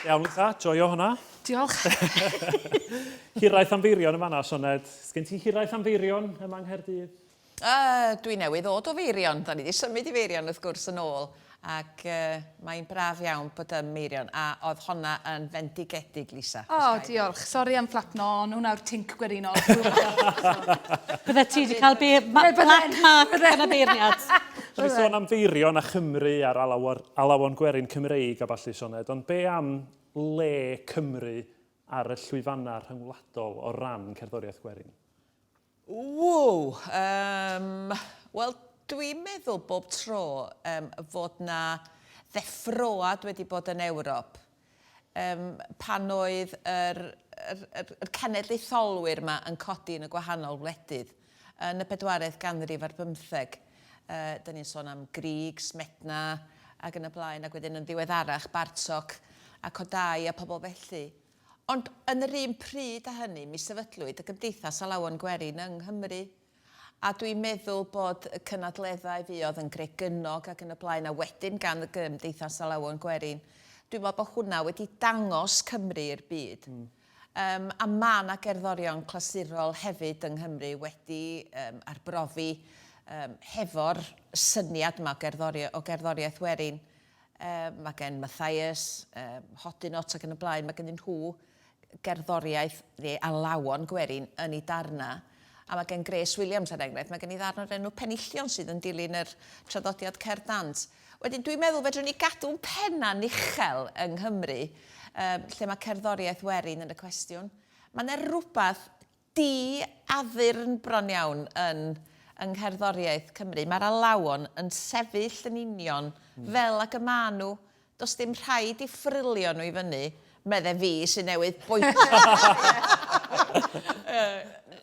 Iawn, Lisa, joio hwnna. Diolch. Hiraeth am Feirion yma na, Sioned. Sgen ti Hiraeth am Feirion yma yng Nghaerdydd? Dwi newydd ddod o Feirion. Da ni wedi symud i Feirion wrth gwrs yn ôl. Ac mae'n braf iawn bod ym Feirion. A oedd honna yn fendigedig, Lisa. O, diolch. Sori am fflatno, hwnna'r tinc gwerinol. Bydde ti wedi cael black mark yn y beirniad. So ni sôn am Feirion a Chymru a'r alawon Gwerin Cymreig a balli, Sioned, ond be am le Cymru ar y llwyfannau rhyngwladol o ran cerddoriaeth Gwerin? Wel, dwi'n meddwl bob tro fod na ddeffroad wedi bod yn Ewrop. Pan oedd yr cenedlaetholwyr yma yn codi yn y gwahanol wledydd yn y 4th ganrif ar 15. Da ni'n sôn am Grig, Smedna ac yn y blaen, ac wedyn yn ddiweddarach, Bartok a Codau a pobl felly. Ond yn yr un pryd â hynny, mi sefydlwyd y Gymdeithas Alawon Gwerin yng Nghymru. A dwi'n meddwl bod y cynadleddau fi oedd yn gregynog ac yn y blaen, a wedyn gan y Gymdeithas a Lleuen Gwerin, dwi'n meddwl bod hwnna wedi dangos Cymru i'r byd. A mae yna gerddorion clasurol hefyd yng Nghymru wedi arbrofi hefo'r syniad yma o gerddoriaeth Werin. Mae gen Matthias, Hodinot ac yn y blaen, mae gen nhw gerddoriaeth a Lawon Gwerin yn ei darna. A mae gen Grace Williams er enghraifft, mae gen i ddarn o'r enw Penillion sydd yn dilyn yr traddodiad Cerdd Dant. Wedyn dwi'n meddwl fedrwn ni gadw'n penna'n uchel yng Nghymru, lle mae cerddoriaeth Werin yn y cwestiwn. Mae yna rhywbeth di-addurn bron iawn yng ngherddoriaeth Cymru. Mae'r alawon yn sefyll yn union fel ac y maen nhw. Does dim rhaid i ffrilio nhw i fyny, medde fi sy'n newydd bwyntio.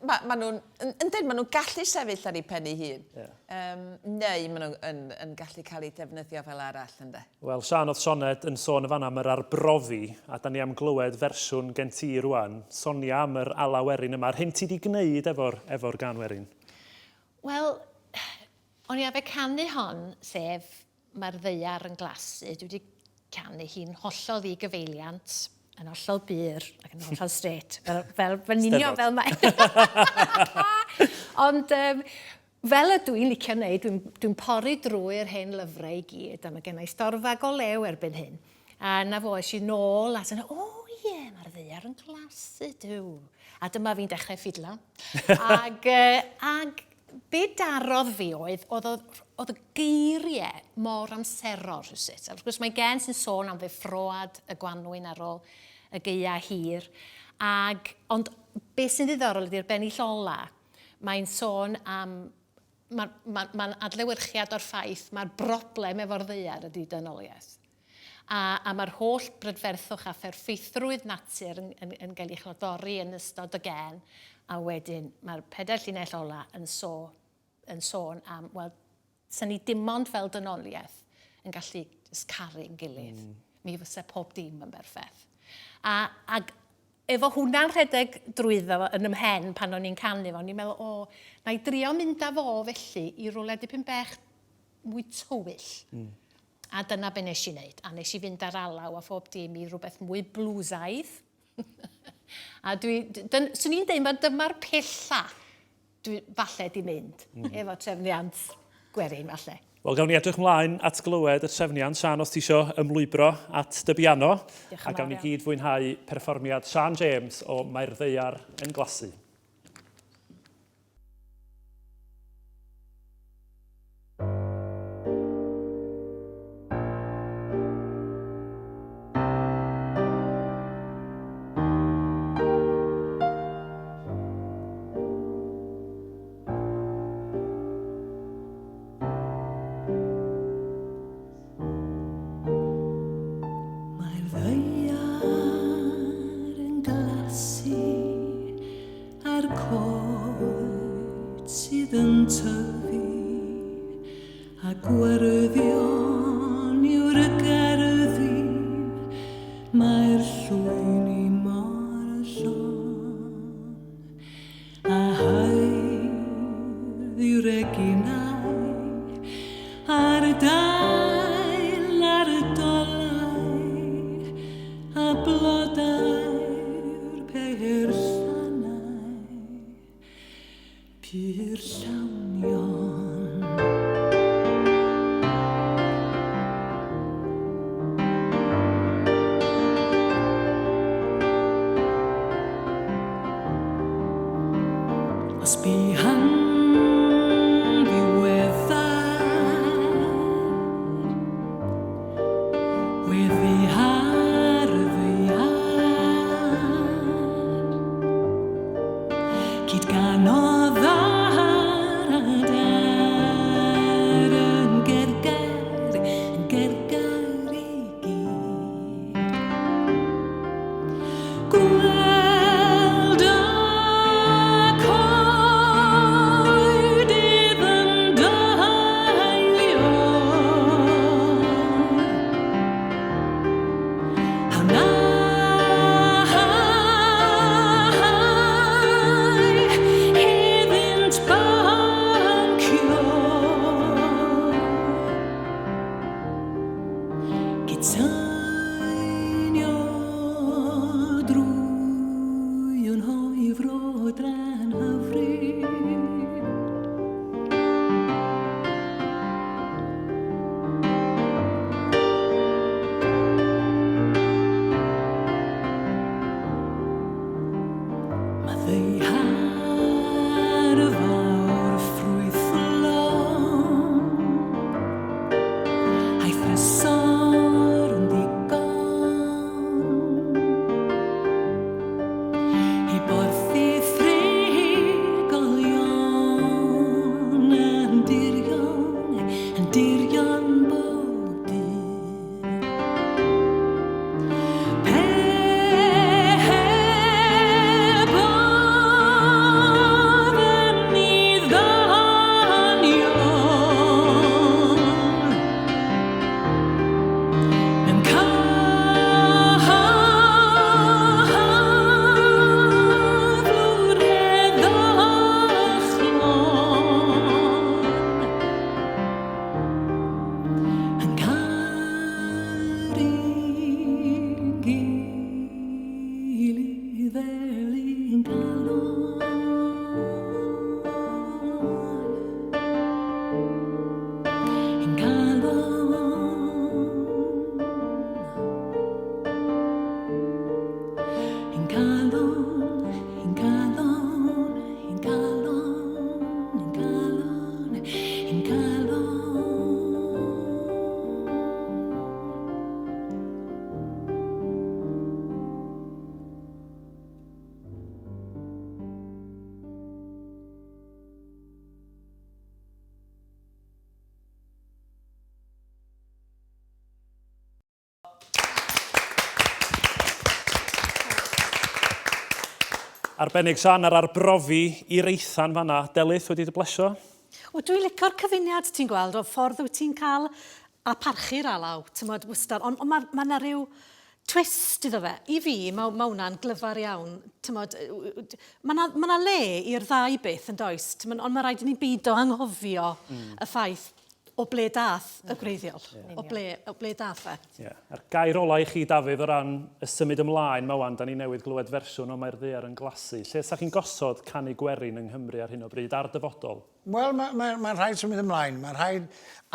Maen nhw'n gallu sefyll ar ei pen ei hun. Neu maen nhw'n gallu cael ei defnyddio fel arall. Wel, Sian, oedd Sioned yn sôn y fan am yr arbrofi, a da ni am glywed fersiwn gen ti rwan. Sonia am yr ala Werin yma. Hyn ti wedi gwneud efo'r gan Werin? Wel, o'n i efo canu hon, sef mae'r ddeiar yn glasu. Dwi wedi canu hi'n hollol ddi-gyfeiliant, yn hollol byr ac yn hollol straight, fel union fel mae. Ond fel ydw i'n licio wneud, dwi'n pori drwy'r hen lyfrau i gyd, a mae gen i storfa go lew erbyn hyn. A na fo eisiau nôl, a sy'n mae'r ddeiar yn glasu, dyw. A dyma fi'n dechrau ffidlo. Ag be darodd fi oedd y geiriau mor amserol rhywsut. Wrth gwrs mae gen sy'n sôn am ddeffroad y Gwanwyn ar ôl y geia hir. Ond beth sy'n ddiddorol ydy'r bennill ola, mae'n sôn am, mae'n adlewyrchiad o'r ffaith, mae'r broblem efo'r ddeiar ydy dynoliaeth. A mae'r holl brydferthwch a pherffeithrwydd natur yn cael ei chlodori yn ystod y gen, a wedyn mae'r pedair llinell ola yn sôn am, wel, sy'n ni dim ond fel dynoliaeth yn gallu caru'n gilydd. Mi fysa pob dim yn berffaith. Ac efo hwnna'n rhedeg drwyddo yn ymhen pan o'n i'n canu fo, ni'n meddwl, na i drio mynd â fo felly i rwle dipyn bech mwy tywyll. A dyna be nes i wneud. A nes i fynd ar alaw a phob dim i rhywbeth mwy blwsaidd. A swn i'n dweud, dyma'r pella falle di mynd efo trefniant Gwerin falle. Wel, gawn ni edrych mlaen at glywed y trefniant. Sian, os ti isio ymlwybro at dy biano. A gawn ni gyd fwynhau perfformiad Sian James o Mae'r Ddeiar yn Glasu. Gytsainio drwy yn hoifro dran hyfryd. Arbennig Sian ar arbrofi i'r eithaf fanna. Delyth wedi dy blesio? Dwi'n licio'r cyfuniad ti'n gweld o ffordd wyt ti'n cael a parchu'r alaw, ond mae yna rhyw twist iddo fe. I fi, mae hwnna'n glyfar iawn. Mae yna le i'r ddau beth yn does, ond mae rhaid i ni byd o anghofio y ffaith o ble dath y gwreiddiol, o ble dath fe. A'r gair ola i chi, Dafydd, o ran y symud ymlaen, mae wan, da ni newydd glywed fersiwn o Mae'r Ddaear yn glasu. Lle sa chi'n gosod canu Gwerin yng Nghymru ar hyn o bryd, ar dyfodol? Wel, mae'n rhaid symud ymlaen. Mae'n rhaid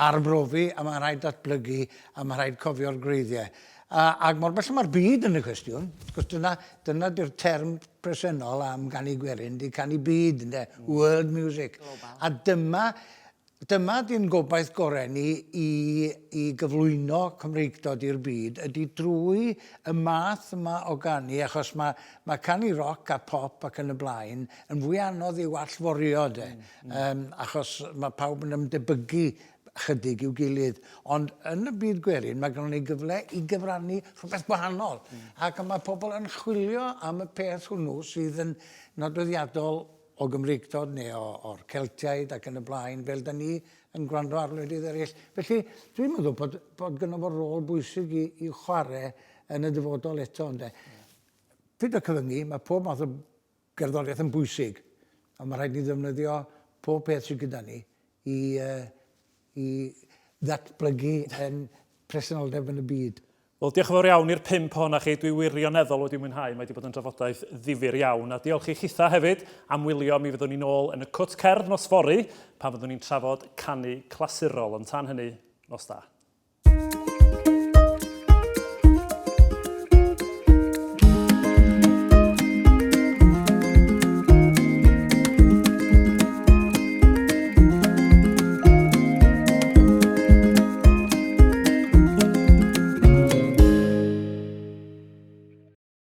arbrofi, a mae'n rhaid datblygu, a mae'n rhaid cofio'r greiddiau. Ac mor bell mae'r byd yn y cwestiwn, cos dyna di'r term presennol am ganu Gwerin, di canu byd, world music. A dyma di'n gobaith gorau ni i gyflwyno Cymreigdod i'r byd, ydy drwy y math yma o ganu, achos mae canu roc a pop ac yn y blaen yn fwy anodd i'w allforio, achos mae pawb yn ymdebygu chydig i'w gilydd. Ond yn y byd Gwerin, mae gynnon ni gyfle i gyfrannu rhywbeth gwahanol. Ac mae pobl yn chwilio am y peth hwnnw sydd yn nodweddiadol o Gymreigdod neu o'r Celtiaid ac yn y blaen, fel da ni yn gwrando ar wledydd eraill. Felly, dwi'n meddwl bod gynno fo rôl bwysig i chwarae yn y dyfodol eto. Pryd o cyfyngu, mae pob math o gerddoriaeth yn bwysig, a mae rhaid ni ddefnyddio pob peth sydd gyda ni i ddatblygu yn presenoldeb yn y byd. Wel, diolch yn fawr iawn i'r 5 ohona chi. Dwi wirioneddol wedi mwynhau. Mae wedi bod yn drafodaeth ddifyr iawn. A diolch i chitha hefyd am wylio. Mi fyddwn ni nôl yn y Cwt Cerdd nos fory pan fyddwn ni'n trafod canu clasurol. Ond tan hynny, nos da.